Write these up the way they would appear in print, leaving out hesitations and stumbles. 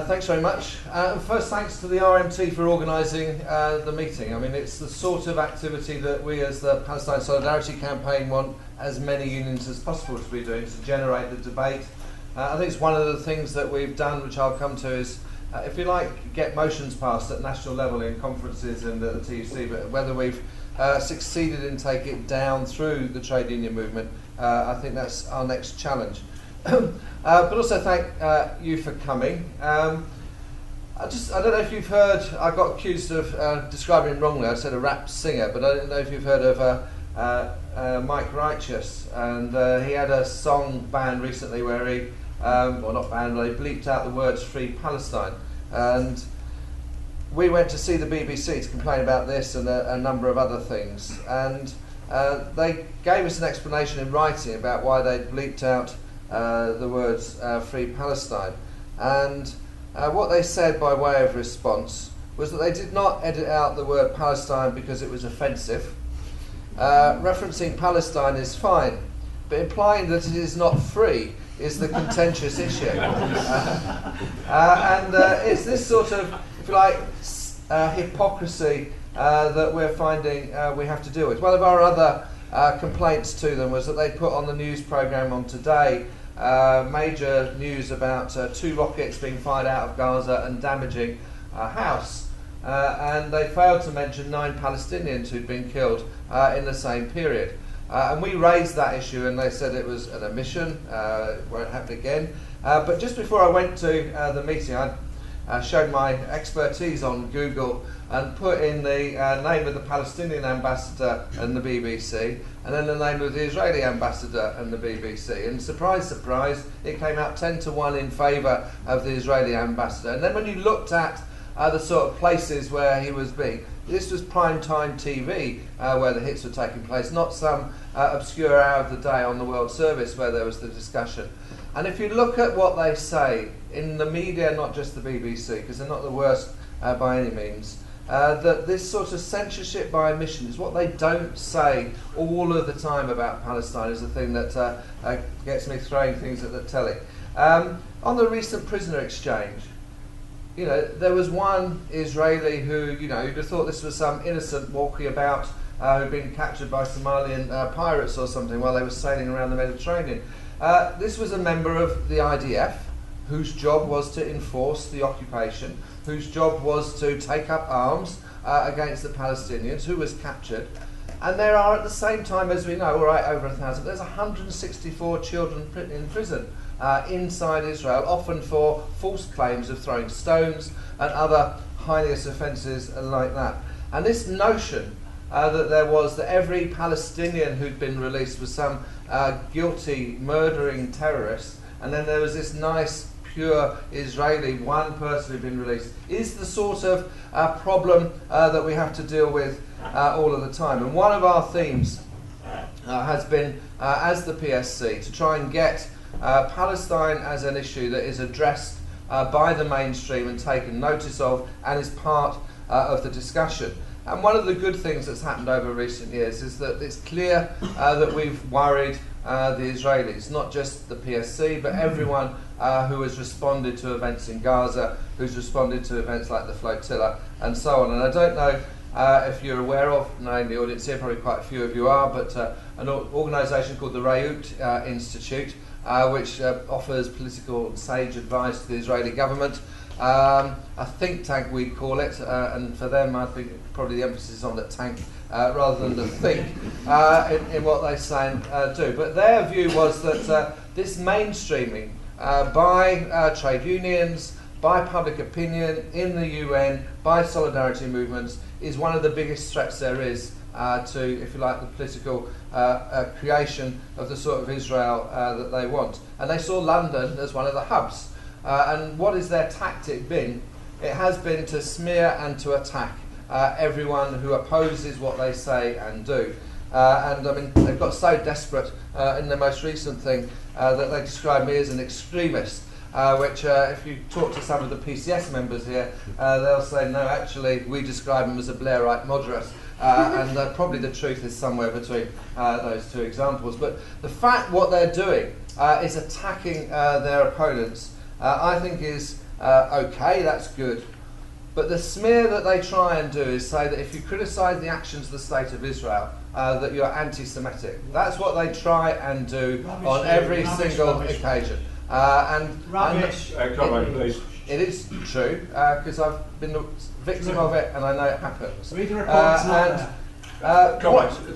Thanks very much. First, thanks to the RMT for organising the meeting. I mean, it's the sort of activity that we as the Palestine Solidarity Campaign want as many unions as possible to be doing to generate the debate. I think it's one of the things that we've done, which I'll come to, is, if you like, get motions passed at national level in conferences and the TUC, but whether we've succeeded in taking it down through the trade union movement, I think that's our next challenge. But also thank you for coming. I don't know if you've heard, I got accused of describing him wrongly. I said a rap singer, but I don't know if you've heard of Mike Righteous, and he had a song banned recently where he, well not banned, but he bleeped out the words "Free Palestine." And we went to see the BBC to complain about this and a number of other things, and they gave us an explanation in writing about why they'd bleeped out the words "Free Palestine," and what they said by way of response was that they did not edit out the word Palestine because it was offensive. Referencing Palestine is fine, but implying that it is not free is the contentious issue. And it's this sort of, if you like, hypocrisy that we're finding we have to deal with. One of our other complaints to them was that they put on the news programme on Today major news about 2 rockets being fired out of Gaza and damaging a house, and they failed to mention 9 Palestinians who'd been killed in the same period. And we raised that issue and they said it was an omission, it won't happen again. But just before I went to the meeting, I showed my expertise on Google and put in the name of the Palestinian ambassador and the BBC, and then the name of the Israeli ambassador and the BBC. And surprise, surprise, it came out 10-1 in favour of the Israeli ambassador. And then when you looked at the sort of places where he was being, this was prime time TV where the hits were taking place, not some obscure hour of the day on the World Service where there was the discussion. And if you look at what they say in the media, not just the BBC, because they're not the worst by any means, that this sort of censorship by omission is what they don't say all of the time about Palestine, is the thing that gets me throwing things at the telly. On the recent prisoner exchange, you know, there was one Israeli who, you know, you'd have thought this was some innocent walking about who'd been captured by Somalian pirates or something while they were sailing around the Mediterranean. This was a member of the IDF whose job was to enforce the occupation, whose job was to take up arms against the Palestinians, who was captured. And there are, at the same time, as we know, right, over 1,000, there's 164 children in prison inside Israel, often for false claims of throwing stones and other heinous offences like that. And this notion that every Palestinian who'd been released was some guilty murdering terrorist, and then there was this nice pure Israeli, one person who'd been released, is the sort of problem that we have to deal with all of the time. And one of our themes has been, as the PSC, to try and get Palestine as an issue that is addressed by the mainstream and taken notice of and is part of the discussion. And one of the good things that's happened over recent years is that it's clear that we've worried the Israelis, not just the PSC, but everyone who has responded to events in Gaza, who's responded to events like the flotilla, and so on. And I don't know if you're aware of, knowing the audience here, probably quite a few of you are, but an organisation called the Reut Institute, which offers political and sage advice to the Israeli government. A think tank, we'd call it, and for them I think probably the emphasis is on the tank rather than the think in what they say and do. But their view was that this mainstreaming by trade unions, by public opinion, in the UN, by solidarity movements, is one of the biggest threats there is to, if you like, the political creation of the sort of Israel that they want. And they saw London as one of the hubs. And what is their tactic been? It has been to smear and to attack everyone who opposes what they say and do. And I mean, they've got so desperate in the most recent thing that they describe me as an extremist, which if you talk to some of the PCS members here, they'll say, no, actually, we describe them as a Blairite moderate. And probably the truth is somewhere between those two examples. But the fact what they're doing is attacking their opponents, I think is okay, that's good. But the smear that they try and do is say that if you criticise the actions of the State of Israel, that you're anti-Semitic. That's what they try and do on every single occasion. It is true, because I've been the victim of it and I know it happens. Read the reports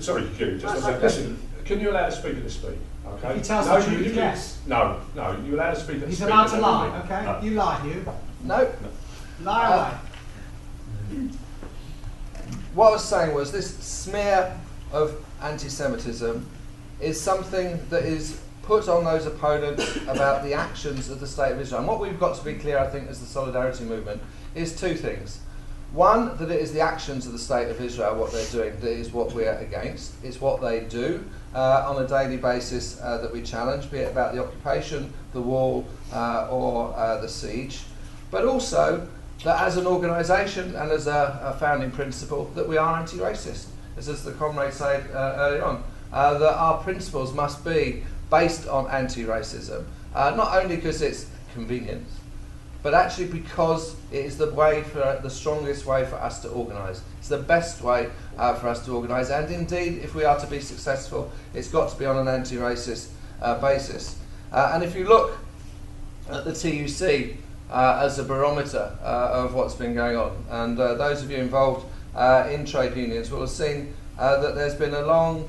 sorry, Hugh, listen, can you allow the speaker to speak? Okay. He tells the truth, yes. No, you're allowed to speak. He's allowed to lie, okay? No. You lie, Hugh. No. Lie away. What I was saying was this smear of anti-Semitism is something that is put on those opponents about the actions of the State of Israel. And what we've got to be clear, I think, as the Solidarity Movement, is two things. One, that it is the actions of the State of Israel, what they're doing, that is what we're against. It's what they do on a daily basis that we challenge, be it about the occupation, the wall, or the siege. But also that as an organisation and as a founding principle, that we are anti-racist. As the comrade said earlier on, that our principles must be based on anti-racism, not only because it's convenient, but actually because it is the strongest way for us to organise. It's the best way for us to organise, and indeed, if we are to be successful, it's got to be on an anti-racist basis. And if you look at the TUC as a barometer of what's been going on, and those of you involved in trade unions will have seen that there's been a long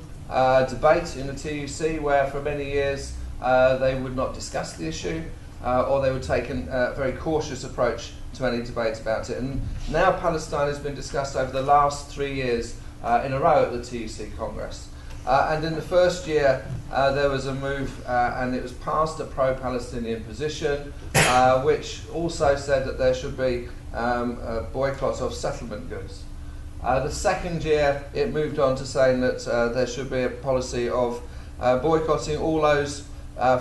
debate in the TUC where for many years they would not discuss the issue, or they would take a very cautious approach to any debate about it. And now Palestine has been discussed over the last 3 years in a row at the TUC Congress. And in the first year there was a move and it was passed a pro-Palestinian position which also said that there should be a boycott of settlement goods. The second year it moved on to saying that there should be a policy of boycotting all those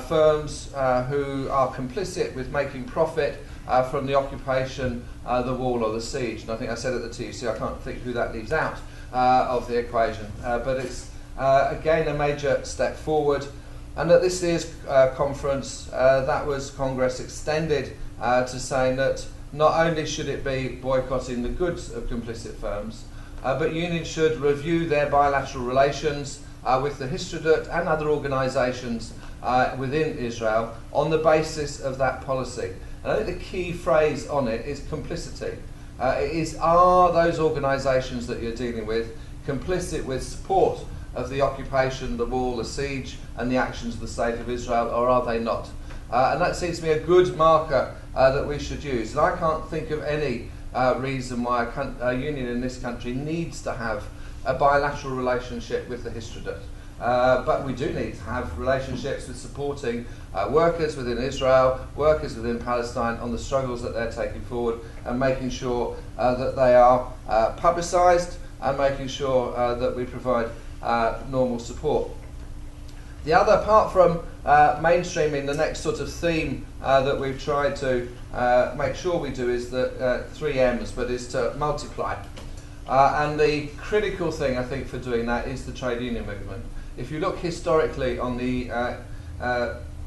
firms who are complicit with making profit from the occupation, the wall or the siege. And I think I said at the TUC, I can't think who that leaves out of the equation. But it's again a major step forward. And at this year's conference, that was Congress extended to saying that not only should it be boycotting the goods of complicit firms, but unions should review their bilateral relations with the Histadrut and other organisations within Israel on the basis of that policy. And I think the key phrase on it is complicity. Are those organisations that you're dealing with complicit with support of the occupation, the wall, the siege, and the actions of the State of Israel, or are they not? And that seems to be a good marker that we should use. And I can't think of any reason why a union in this country needs to have a bilateral relationship with the Histadrut. But we do need to have relationships with supporting workers within Israel, workers within Palestine on the struggles that they're taking forward, and making sure that they are publicised, and making sure that we provide normal support. The other, apart from mainstreaming, the next sort of theme that we've tried to make sure we do is the 3 M's, but is to multiply. And the critical thing, I think, for doing that is the trade union movement. If you look historically on the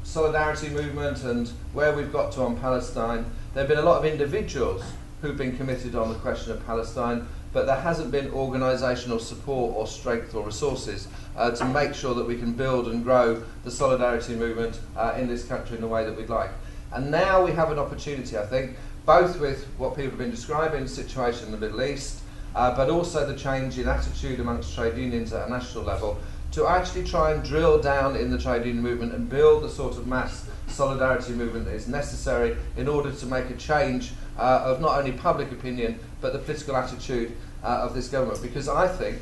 solidarity movement and where we've got to on Palestine, there have been a lot of individuals who've been committed on the question of Palestine, but there hasn't been organisational support or strength or resources to make sure that we can build and grow the solidarity movement in this country in the way that we'd like. And now we have an opportunity, I think, both with what people have been describing, the situation in the Middle East, but also the change in attitude amongst trade unions at a national level, to actually try and drill down in the trade union movement and build the sort of mass solidarity movement that is necessary in order to make a change of not only public opinion but the political attitude of this government. Because I think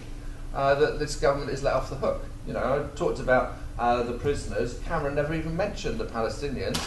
that this government is let off the hook. You know, I talked about the prisoners. Cameron never even mentioned the Palestinians.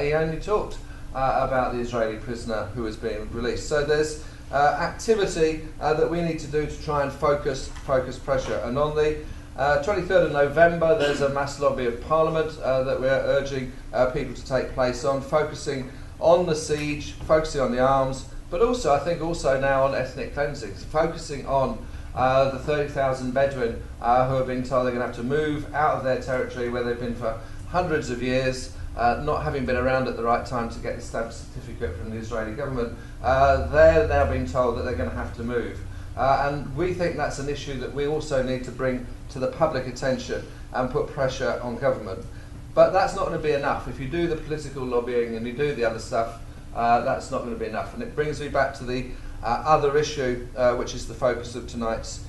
He only talked about the Israeli prisoner who was being released. So there's activity that we need to do to try and focus pressure. And on the 23rd of November, there's a mass lobby of Parliament that we're urging people to take place on, focusing on the siege, focusing on the arms, but also, I think, also now on ethnic cleansing, focusing on the 30,000 Bedouin who have been told they're going to have to move out of their territory where they've been for hundreds of years, not having been around at the right time to get the stamp certificate from the Israeli government, they're now being told that they're going to have to move. And we think that's an issue that we also need to bring to the public attention and put pressure on government. But that's not going to be enough. If you do the political lobbying and you do the other stuff, that's not going to be enough. And it brings me back to the other issue, which is the focus of tonight's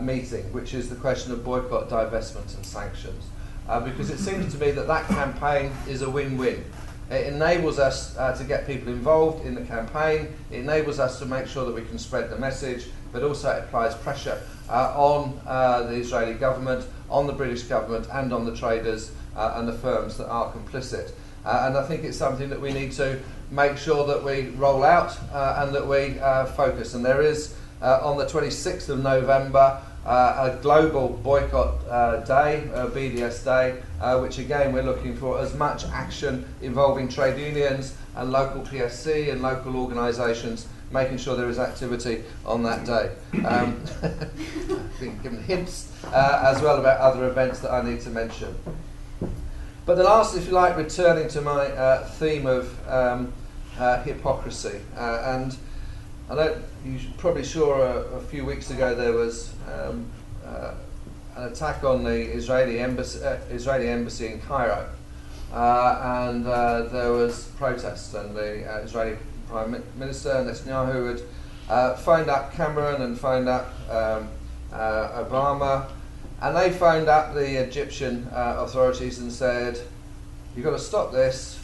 meeting, which is the question of boycott, divestment and sanctions. Because it seems to me that that campaign is a win-win. It enables us to get people involved in the campaign, it enables us to make sure that we can spread the message, but also it applies pressure on the Israeli government, on the British government and on the traders and the firms that are complicit. And I think it's something that we need to make sure that we roll out and that we focus. And there is, on the 26th of November, a global boycott day, BDS day, which again we're looking for as much action involving trade unions and local PSC and local organisations, making sure there is activity on that day. I've been given hints as well about other events that I need to mention. But the last, if you like, returning to my theme of hypocrisy, and I know you're probably sure a few weeks ago there was an attack on the Israeli embassy in Cairo, and there was protests, and the Israeli Prime Minister Netanyahu had phoned up Cameron and phoned up Obama, and they phoned up the Egyptian authorities and said, you've got to stop this,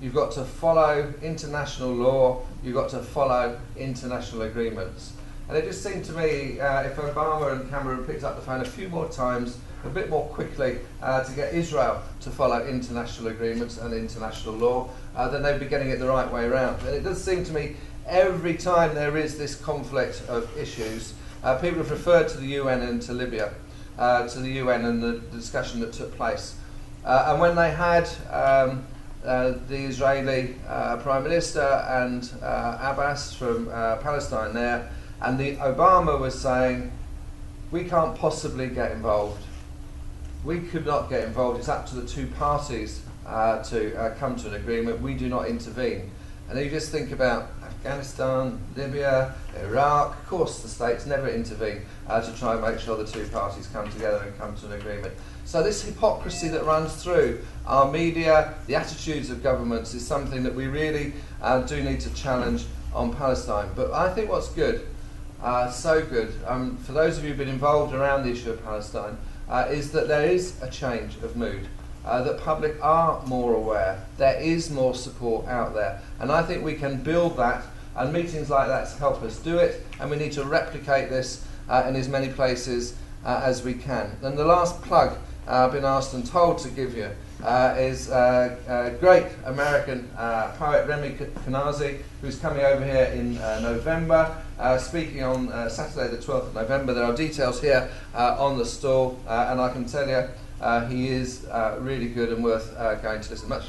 you've got to follow international law, you've got to follow international agreements. And it just seemed to me, if Obama and Cameron picked up the phone a few more times, a bit more quickly, to get Israel to follow international agreements and international law, then they'd be getting it the right way around. And it does seem to me, every time there is this conflict of issues, people have referred to the UN and to Libya, to the UN and the discussion that took place. And when they had the Israeli Prime Minister and Abbas from Palestine there, and Obama was saying, we can't possibly get involved. We could not get involved. It's up to the two parties to come to an agreement. We do not intervene. And you just think about Afghanistan, Libya, Iraq. Of course, the states never intervene to try and make sure the two parties come together and come to an agreement. So this hypocrisy that runs through our media, the attitudes of governments, is something that we really do need to challenge on Palestine. But I think what's good, so good, for those of you who've been involved around the issue of Palestine, is that there is a change of mood. That public are more aware, there is more support out there, and I think we can build that, and meetings like that help us do it, and we need to replicate this in as many places as we can. And the last plug I've been asked and told to give you is a great American poet, Remy Kenazi, who's coming over here in November, speaking on Saturday the 12th of November. There are details here on the stall, and I can tell you he is really good and worth going to listen. Much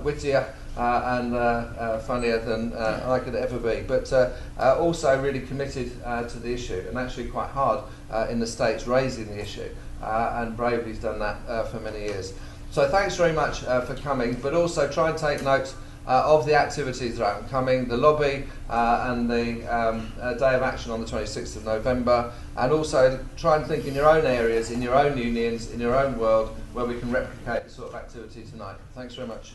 wittier and funnier than I could ever be, but also really committed to the issue, and actually quite hard in the States raising the issue, and bravely's done that for many years. So thanks very much for coming, but also try and take note of the activities that are coming, the lobby and the day of action on the 26th of November, and also try and think in your own areas, in your own unions, in your own world, where we can replicate the sort of activity tonight. Thanks very much.